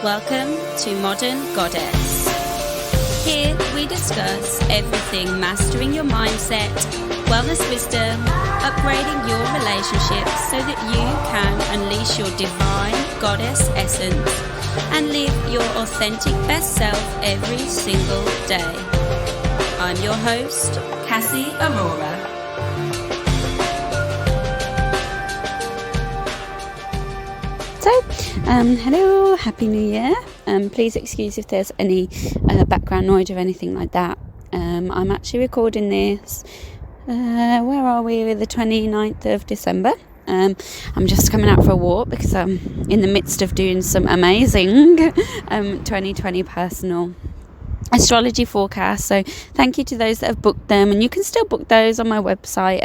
Welcome to Modern Goddess. Here we discuss everything mastering your mindset, wellness wisdom, upgrading your relationships so that you can unleash your divine goddess essence and live your authentic best self every single day. I'm your host, Cassie Aurora. Hello, Happy New Year. Please excuse if there's any background noise or anything like that. I'm actually recording this, where are we, the 29th of December. I'm just coming out for a walk because I'm in the midst of doing some amazing 2020 personal astrology forecast. So thank you to those that have booked them, and you can still book those on my website.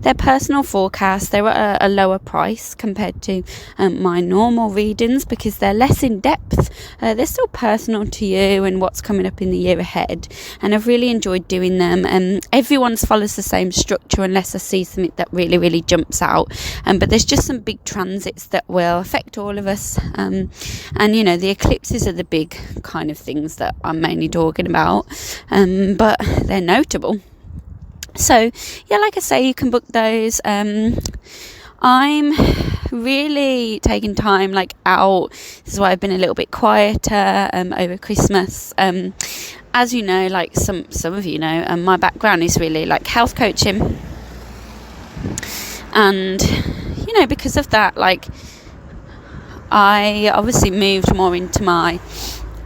They're personal forecasts. They're at a lower price compared to my normal readings because they're less in depth. They're still personal to you and what's coming up in the year ahead, and I've really enjoyed doing them. Everyone's follows the same structure unless I see something that really jumps out, but there's just some big transits that will affect all of us, and you know, the eclipses are the big kind of things that I'm mainly talking about, but they're notable. So yeah, like I say, you can book those. I'm really taking time out. This is why I've been a little bit quieter over Christmas. As you know, like some of you know, my background is really like health coaching, and you know, because of that, like I obviously moved more into my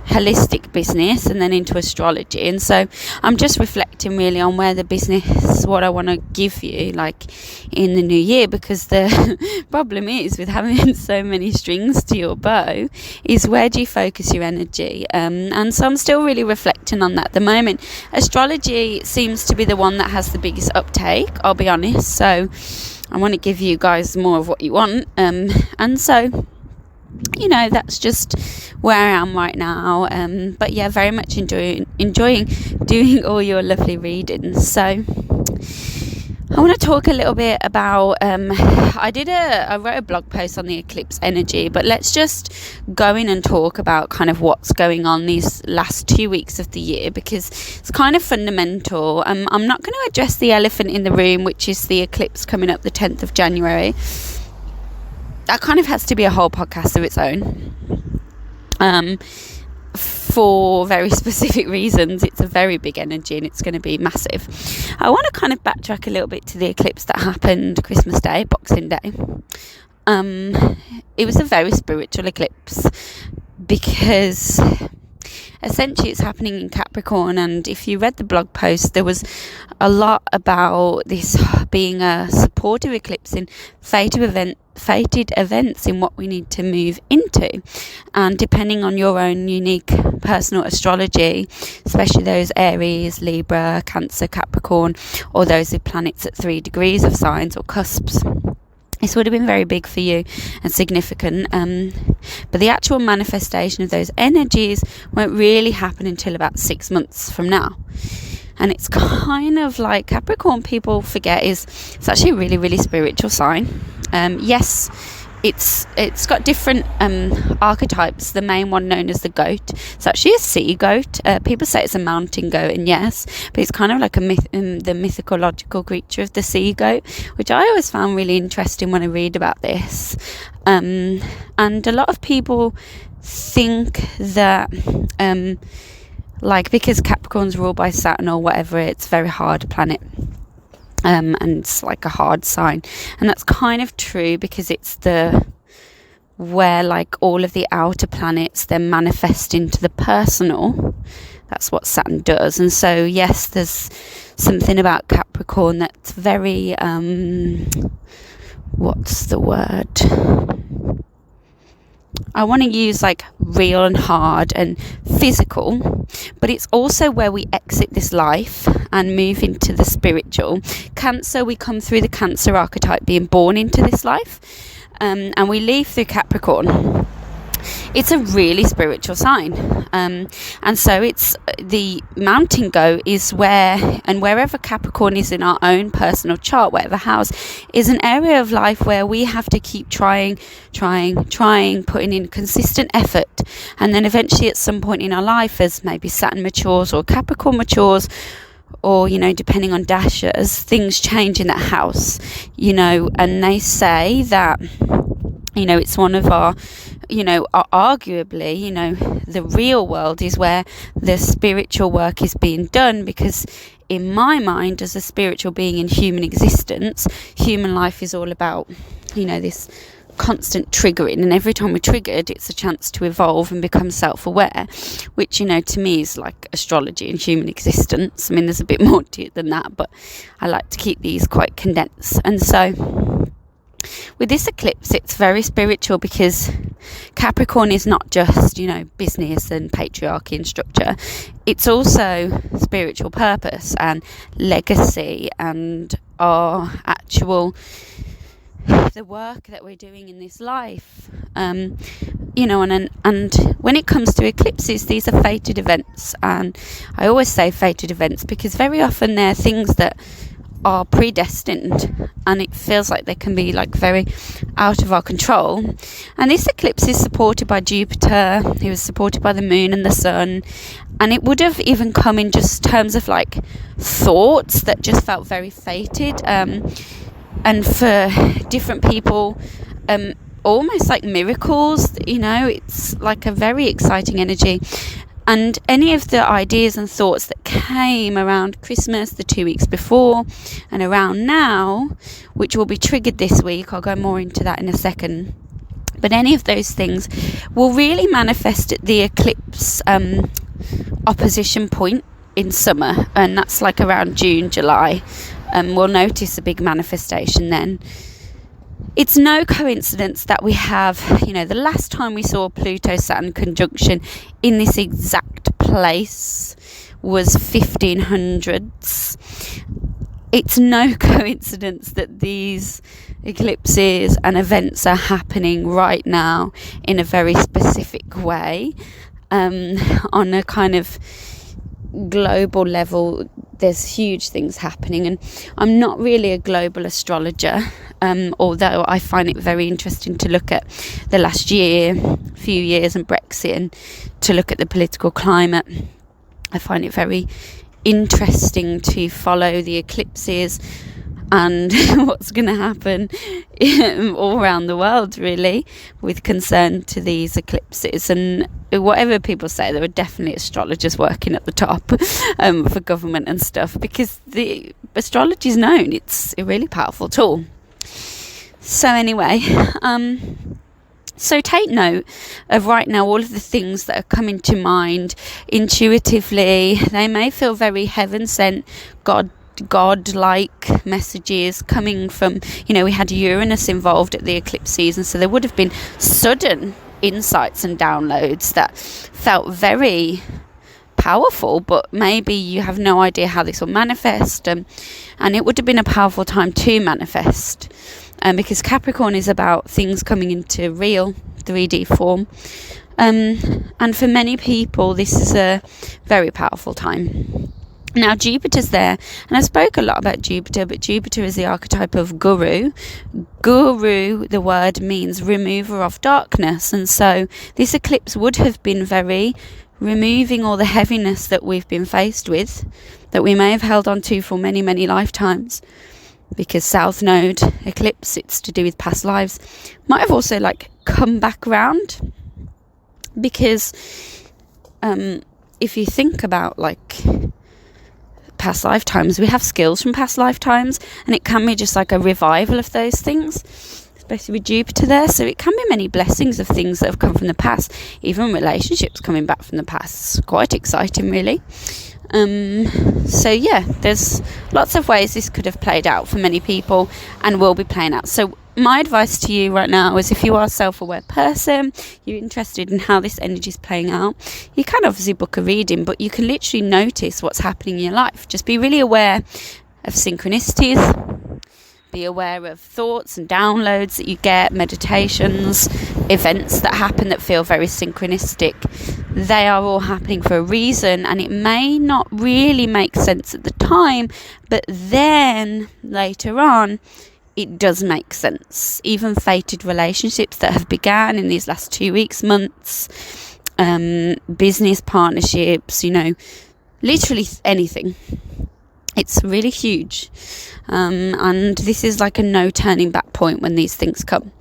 holistic business and then into astrology, and so I'm just reflecting really on where the business, what I want to give you like in the new year, because the problem is with having so many strings to your bow is where do you focus your energy, and so I'm still really reflecting on that at the moment. Astrology seems to be the one that has the biggest uptake, I'll be honest, so I want to give you guys more of what you want, and so you know, that's just where I am right now. But yeah, very much enjoying doing all your lovely readings. So I want to talk a little bit about, I wrote a blog post on the eclipse energy, but let's just go in and talk about kind of what's going on these last 2 weeks of the year, because it's kind of fundamental. I'm not going to address the elephant in the room, which is the eclipse coming up the 10th of January. That kind of has to be a whole podcast of its own, for very specific reasons. It's a very big energy and it's going to be massive. I want to kind of backtrack a little bit to the eclipse that happened Christmas Day, Boxing Day. It was a very spiritual eclipse because essentially it's happening in Capricorn, and if you read the blog post, there was a lot about this being a supportive eclipse in fated events in what we need to move into, and depending on your own unique personal astrology, especially those Aries, Libra, Cancer, Capricorn, or those with planets at 3 degrees of signs or cusps, this would have been very big for you and significant, but the actual manifestation of those energies won't really happen until about 6 months from now. And it's kind of like Capricorn, people forget, it's actually a really spiritual sign. Yes, it's got different archetypes. The main one, known as the goat, it's actually a sea goat. People say it's a mountain goat, and yes, but it's kind of like the mythological creature of the sea goat, which I always found really interesting when I read about this. And a lot of people think that because Capricorn's ruled by Saturn or whatever, it's a very hard planet. And it's like a hard sign, and that's kind of true because it's where like all of the outer planets then manifest into the personal. That's what Saturn does. And so yes, there's something about Capricorn that's very what's the word? I want to use like real and hard and physical, but it's also where we exit this life and move into the spiritual. Cancer, we come through the Cancer archetype being born into this life, and we leave through Capricorn. it's a really spiritual sign. And so it's the mountain goat is wherever Capricorn is in our own personal chart, whatever house, is an area of life where we have to keep trying, putting in consistent effort. And then eventually at some point in our life, as maybe Saturn matures or Capricorn matures, or, depending on dashers, things change in that house, and they say that, it's one of our, arguably, the real world is where the spiritual work is being done, because in my mind, as a spiritual being in human existence, human life is all about, this constant triggering, and every time we're triggered, it's a chance to evolve and become self-aware, which, to me is like astrology and human existence. I mean, there's a bit more to it than that, but I like to keep these quite condensed. And so with this eclipse, it's very spiritual, because Capricorn is not just, business and patriarchy and structure. It's also spiritual purpose and legacy and our actual, the work that we're doing in this life. And when it comes to eclipses, these are fated events. And I always say fated events because very often they're things that are predestined, and it feels like they can be like very out of our control. And this eclipse is supported by Jupiter, who is supported by the moon and the sun, and it would have even come in just terms of like thoughts that just felt very fated, and for different people, almost like miracles. It's like a very exciting energy. And any of the ideas and thoughts that came around Christmas, the 2 weeks before, and around now, which will be triggered this week, I'll go more into that in a second. But any of those things will really manifest at the eclipse opposition point in summer. And that's like around June, July. We'll notice a big manifestation then. It's no coincidence that we have, the last time we saw Pluto-Saturn conjunction in this exact place was 1500s. It's no coincidence that these eclipses and events are happening right now in a very specific way, on a kind of global level. There's huge things happening, and I'm not really a global astrologer, although I find it very interesting to look at the last few years and Brexit, and to look at the political climate. I find it very interesting to follow the eclipses and what's going to happen all around the world, really, with concern to these eclipses. And whatever people say, there are definitely astrologers working at the top for government and stuff, because the astrology is known. It's a really powerful tool. So anyway, so take note of right now all of the things that are coming to mind intuitively. They may feel very heaven-sent, God-like messages coming from, we had Uranus involved at the eclipse season, so there would have been sudden insights and downloads that felt very powerful, but maybe you have no idea how this will manifest, and it would have been a powerful time to manifest, because Capricorn is about things coming into real 3D form, and for many people this is a very powerful time. Now Jupiter's there, and I spoke a lot about Jupiter, but Jupiter is the archetype of guru. Guru, the word means remover of darkness, and so this eclipse would have been very removing all the heaviness that we've been faced with, that we may have held on to for many, many lifetimes, because South Node eclipse, it's to do with past lives, might have also like come back round, because if you think about like past lifetimes, we have skills from past lifetimes, and it can be just like a revival of those things, especially with Jupiter there. So it can be many blessings of things that have come from the past, even relationships coming back from the past. It's quite exciting, really. So yeah, there's lots of ways this could have played out for many people and will be playing out. So my advice to you right now is, if you are a self-aware person, you're interested in how this energy is playing out, you can obviously book a reading, but you can literally notice what's happening in your life. Just be really aware of synchronicities, be aware of thoughts and downloads that you get, meditations, events that happen that feel very synchronistic, they are all happening for a reason, and it may not really make sense at the time, but then later on it does make sense. Even fated relationships that have began in these last 2 weeks, months, business partnerships, literally anything. It's really huge, and this is like a no turning back point when these things come.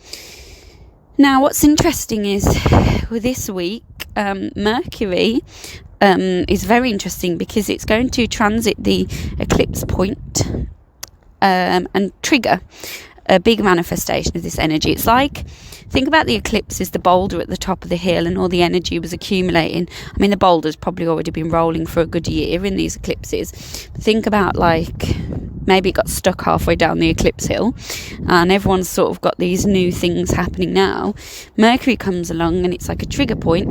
Now, what's interesting is with this week, Mercury is very interesting because it's going to transit the eclipse point and trigger a big manifestation of this energy. It's like, think about the eclipse as the boulder at the top of the hill and all the energy was accumulating. I mean, the boulder's probably already been rolling for a good year in these eclipses. Think about like maybe it got stuck halfway down the eclipse hill and everyone's sort of got these new things happening now. Mercury comes along and it's like a trigger point,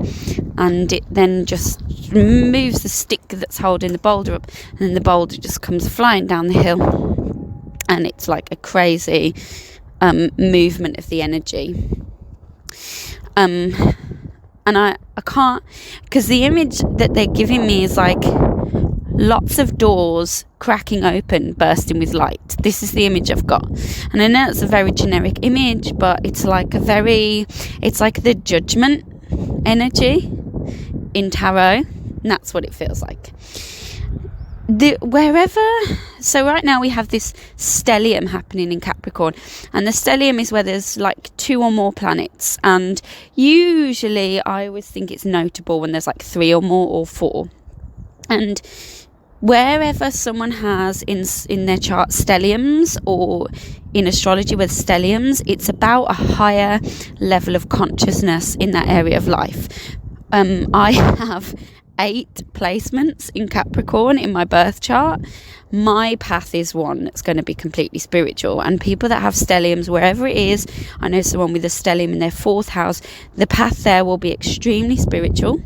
and it then just moves the stick that's holding the boulder up, and then the boulder just comes flying down the hill. And it's like a crazy movement of the energy. And I can't, because the image that they're giving me is like lots of doors cracking open, bursting with light. This is the image I've got. And I know it's a very generic image, but it's like the judgment energy in tarot. And that's what it feels like. So right now we have this stellium happening in Capricorn, and the stellium is where there's like 2 or more planets, and usually I always think it's notable when there's like 3 or more or 4. And wherever someone has in their chart stelliums, or in astrology with stelliums, it's about a higher level of consciousness in that area of life. I have 8 placements in Capricorn in my birth chart. My path is one that's going to be completely spiritual, and people that have stelliums wherever it is, I know someone with a stellium in their 4th house, the path there will be extremely spiritual,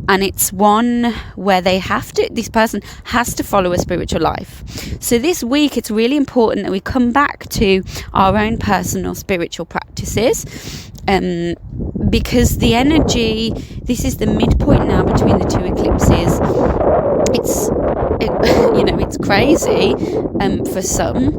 and it's one where this person has to follow a spiritual life. So this week it's really important that we come back to our own personal spiritual practices, because the energy, this is the midpoint now between the 2 eclipses. It's crazy for some.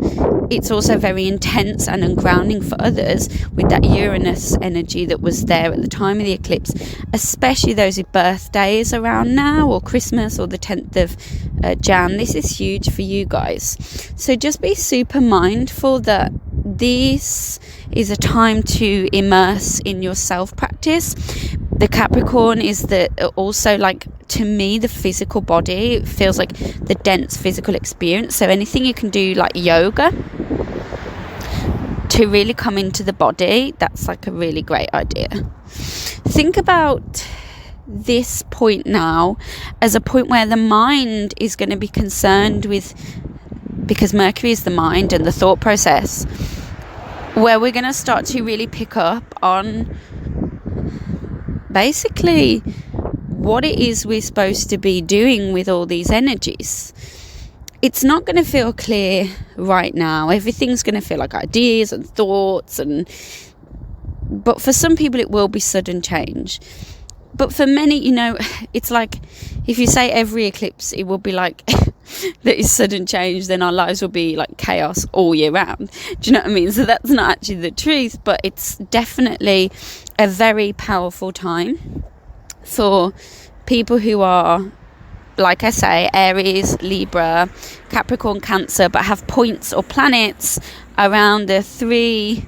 It's also very intense and ungrounding for others, with that Uranus energy that was there at the time of the eclipse, especially those with birthdays around now, or Christmas, or the 10th of Jan. This is huge for you guys. So just be super mindful that this is a time to immerse in your self-practice. The Capricorn is also like, to me, the physical body. It feels like the dense physical experience. So anything you can do like yoga to really come into the body, that's like a really great idea. Think about this point now as a point where the mind is going to be concerned with, because Mercury is the mind and the thought process, where we're going to start to really pick up on basically what it is we're supposed to be doing with all these energies. It's not going to feel clear right now. Everything's going to feel like ideas and thoughts, but for some people it will be sudden change. But for many, it's like, if you say every eclipse it will be like that is sudden change, then our lives will be like chaos all year round. Do you know what I mean? So that's not actually the truth, but it's definitely a very powerful time for people who are, like I say, Aries, Libra, Capricorn, Cancer, but have points or planets around the 3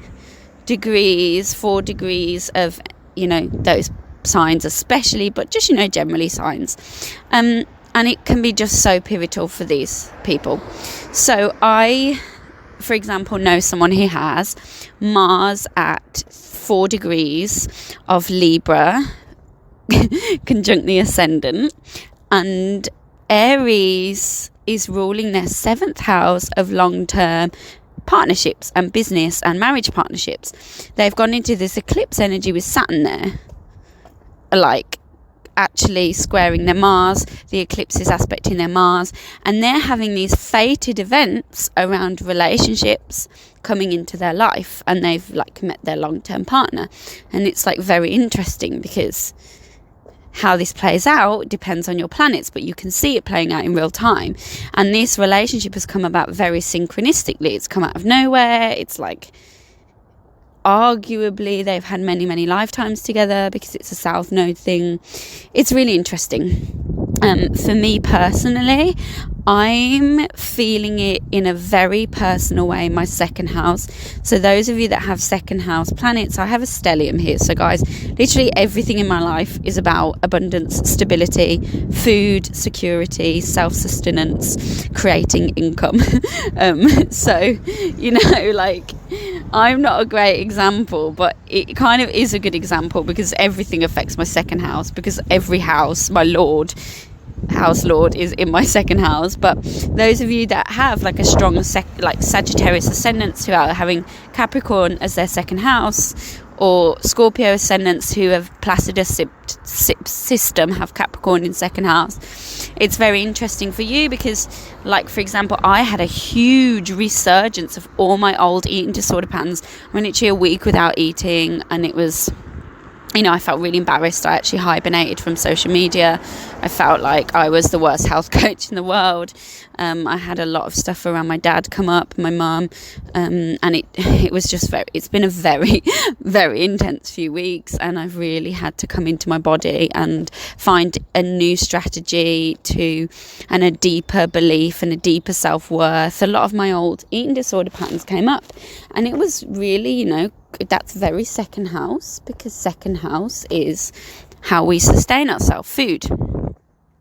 degrees, 4 degrees of, those signs especially, but just, generally signs. And it can be just so pivotal for these people. So I, for example, know someone who has Mars at 4 degrees of Libra, conjunct the ascendant, and Aries is ruling their 7th house of long-term partnerships and business and marriage partnerships. They've gone into this eclipse energy with Saturn there, like actually squaring their Mars, the eclipse is aspecting their Mars, and they're having these fated events around relationships coming into their life, and they've like met their long-term partner. And it's like very interesting because how this plays out depends on your planets, but you can see it playing out in real time. And this relationship has come about very synchronistically. It's come out of nowhere. It's like arguably they've had many lifetimes together because it's a south node thing. It's really interesting. For me personally, I'm feeling it in a very personal way, my second house. So those of you that have second house planets, I have a stellium here. So guys, literally everything in my life is about abundance, stability, food, security, self-sustenance, creating income. So, you know, like, I'm not a great example, but it kind of is a good example because everything affects my second house, because every house, my house lord is in my second house. But those of you that have like a strong like Sagittarius ascendants who are having Capricorn as their second house, or Scorpio ascendants who have Placidus system have Capricorn in second house, it's very interesting for you because, like, for example, I had a huge resurgence of all my old eating disorder patterns. I went literally a week without eating, and it was, you know, I felt really embarrassed. I actually hibernated from social media. I felt like I was the worst health coach in the world. I had a lot of stuff around my dad come up, my mum, and it was just it's been a very, very intense few weeks, and I've really had to come into my body and find a new strategy and a deeper belief and a deeper self-worth. A lot of my old eating disorder patterns came up, and it was really, you know, that's very second house, because second house is how we sustain ourselves, food.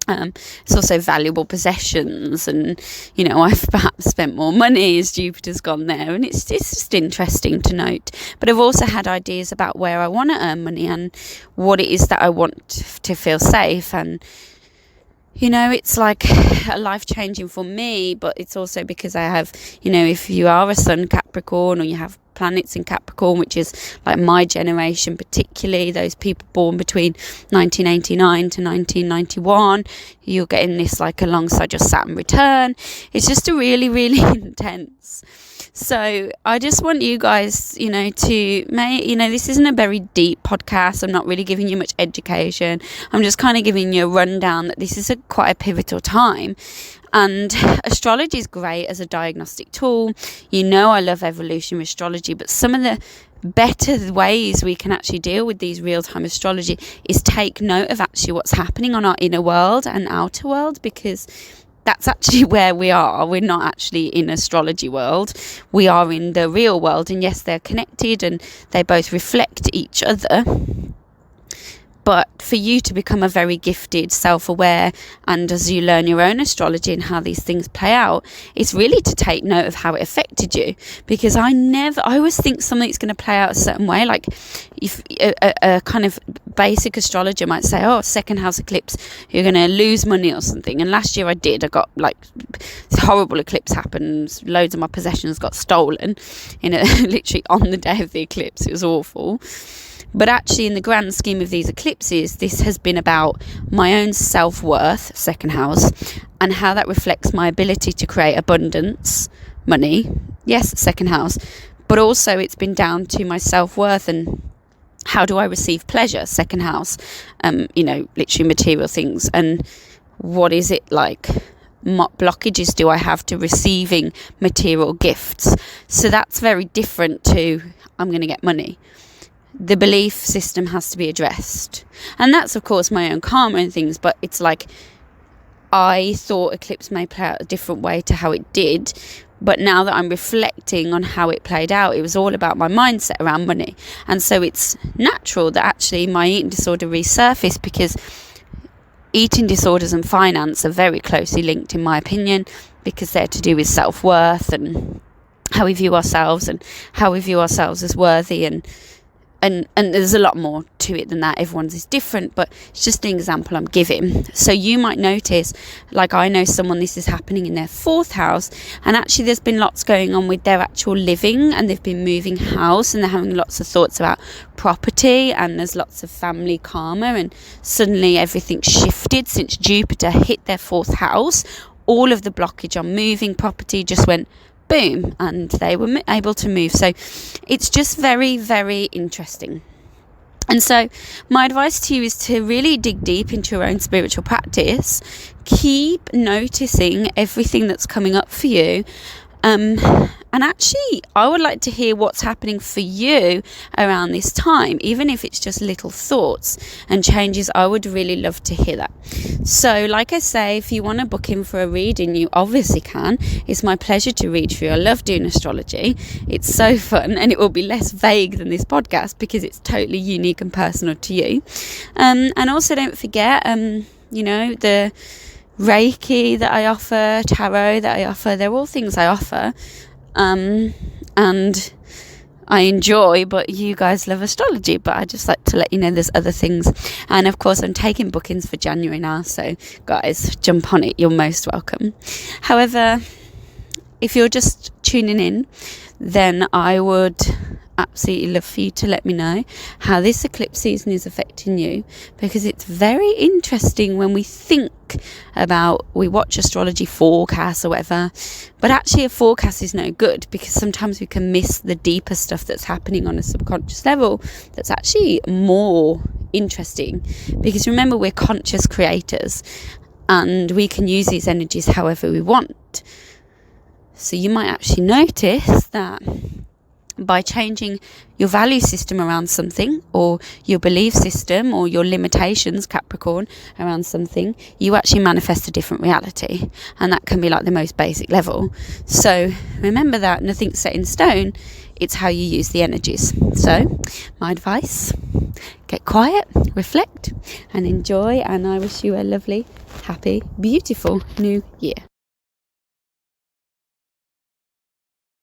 It's also valuable possessions, and, you know, I've perhaps spent more money as Jupiter's gone there, and it's just interesting to note. But I've also had ideas about where I want to earn money and what it is that I want to feel safe. And, you know, it's like life-changing for me, but it's also because I have, you know, if you are a Sun Capricorn, or you have planets in Capricorn, which is like my generation, particularly those people born between 1989 to 1991, you're getting this like alongside your Saturn return. It's just a really, really intense. So I just want you guys, you know, this isn't a very deep podcast. I'm not really giving you much education. I'm just kind of giving you a rundown that this is quite a pivotal time. And astrology is great as a diagnostic tool. You know, I love evolutionary astrology, but some of the better ways we can actually deal with these real-time astrology is take note of actually what's happening on our inner world and outer world, because that's actually where we are. We're not actually in astrology world. We are in the real world, and yes, they're connected and they both reflect each other. But for you to become a very gifted, self-aware, and as you learn your own astrology and how these things play out, it's really to take note of how it affected you. Because I always think something's going to play out a certain way. Like, if a kind of basic astrologer might say, oh, second house eclipse, you're going to lose money or something. And last year I did. I got like this horrible eclipse happened. Loads of my possessions got stolen literally on the day of the eclipse. It was awful. But actually, in the grand scheme of these eclipses, this has been about my own self-worth, second house, and how that reflects my ability to create abundance, money, yes, second house, but also it's been down to my self-worth and how do I receive pleasure, second house, literally material things, and what is it like? What blockages do I have to receiving material gifts? So that's very different to I'm going to get money. The belief system has to be addressed, and that's of course my own karma and things, but it's like I thought eclipse may play out a different way to how it did, but now that I'm reflecting on how it played out, it was all about my mindset around money. And so it's natural that actually my eating disorder resurfaced, because eating disorders and finance are very closely linked, in my opinion, because they're to do with self-worth and how we view ourselves and how we view ourselves as worthy. And and there's a lot more to it than that. Everyone's is different, but it's just an example I'm giving. So you might notice, like I know someone, this is happening in their 4th house, and actually there's been lots going on with their actual living, and they've been moving house, and they're having lots of thoughts about property, and there's lots of family karma, and suddenly everything's shifted since Jupiter hit their 4th house. All of the blockage on moving property just went boom, and they were able to move. So it's just very, very interesting. And so my advice to you is to really dig deep into your own spiritual practice. Keep noticing everything that's coming up for you. And actually, I would like to hear what's happening for you around this time, even if it's just little thoughts and changes. I would really love to hear that. So like I say, if you want to book in for a reading, you obviously can. It's my pleasure to read for you. I love doing astrology. It's so fun, and it will be less vague than this podcast because it's totally unique and personal to you. And also don't forget, the Reiki that I offer, tarot that I offer, they're all things I offer, and I enjoy, but you guys love astrology. But I just like to let you know there's other things. And of course I'm taking bookings for January now, so guys, jump on it, you're most welcome. However, if you're just tuning in, then I would absolutely love for you to let me know how this eclipse season is affecting you, because it's very interesting when we we watch astrology forecasts or whatever, but actually a forecast is no good, because sometimes we can miss the deeper stuff that's happening on a subconscious level that's actually more interesting. Because remember, we're conscious creators and we can use these energies however we want. So you might actually notice that by changing your value system around something, or your belief system, or your limitations, Capricorn, around something, you actually manifest a different reality. And that can be like the most basic level. So remember that nothing's set in stone, it's how you use the energies. So my advice, get quiet, reflect and enjoy, and I wish you a lovely, happy, beautiful new year.